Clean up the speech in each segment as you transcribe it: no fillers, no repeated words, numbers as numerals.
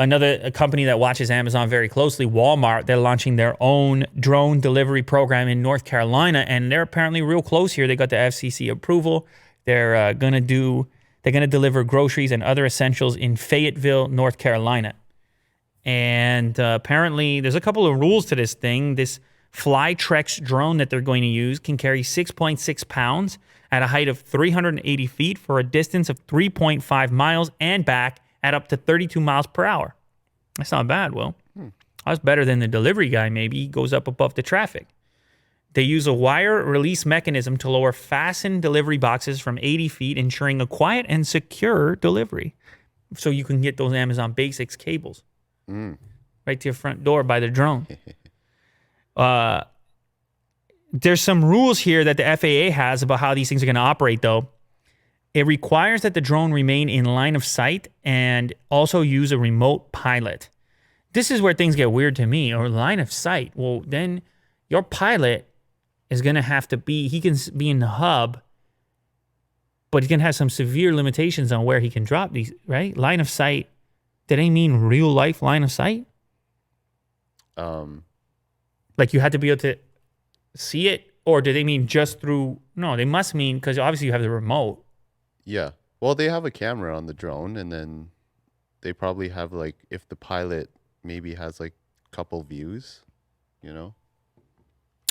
a company that watches Amazon very closely, Walmart, they're launching their own drone delivery program in North Carolina, and they're apparently real close here. They got the FCC approval. They're gonna deliver groceries and other essentials in Fayetteville, North Carolina. And apparently, there's a couple of rules to this thing. This Flytrex drone that they're going to use can carry 6.6 pounds at a height of 380 feet for a distance of 3.5 miles and back at up to 32 miles per hour. That's not bad, Will. That's better than the delivery guy, maybe. He goes up above the traffic. They use a wire release mechanism to lower fastened delivery boxes from 80 feet, ensuring a quiet and secure delivery. So you can get those Amazon Basics cables right to your front door by the drone. There's some rules here that the FAA has about how these things are going to operate, though. It requires that the drone remain in line of sight and also use a remote pilot. This is where things get weird to me, or line of sight. Well, then your pilot is going to have to be, he can be in the hub, but he's going to have some severe limitations on where he can drop these, right? Line of sight, do they mean real life line of sight? Like you had to be able to see it, or do they mean just through, no, they must mean, because obviously you have the remote. Yeah. Well, they have a camera on the drone, and then they probably have, like, if the pilot maybe has, like, a couple views, you know?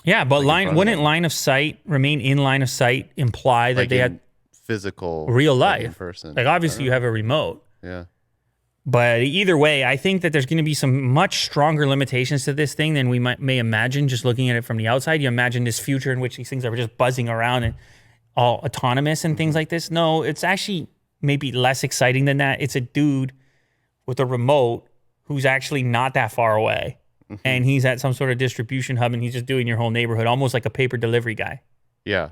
Yeah, but Like wouldn't line of sight, remain in line of sight, imply that like they had physical, real like, life? in person. Like, obviously you have a remote. Yeah. But either way, I think that there's going to be some much stronger limitations to this thing than we may imagine just looking at it from the outside. You imagine this future in which these things are just buzzing around and all autonomous and things like this. No, it's actually maybe less exciting than that. It's a dude with a remote who's actually not that far away. And he's at some sort of distribution hub and he's just doing your whole neighborhood, almost like a paper delivery guy. Yeah.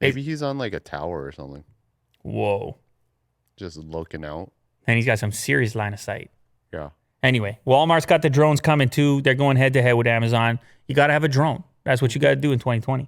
Maybe he's on, like, a tower or something. Whoa. Just looking out. And he's got some serious line of sight. Yeah. Anyway, Walmart's got the drones coming too. They're going head to head with Amazon. You got to have a drone. That's what you got to do in 2020.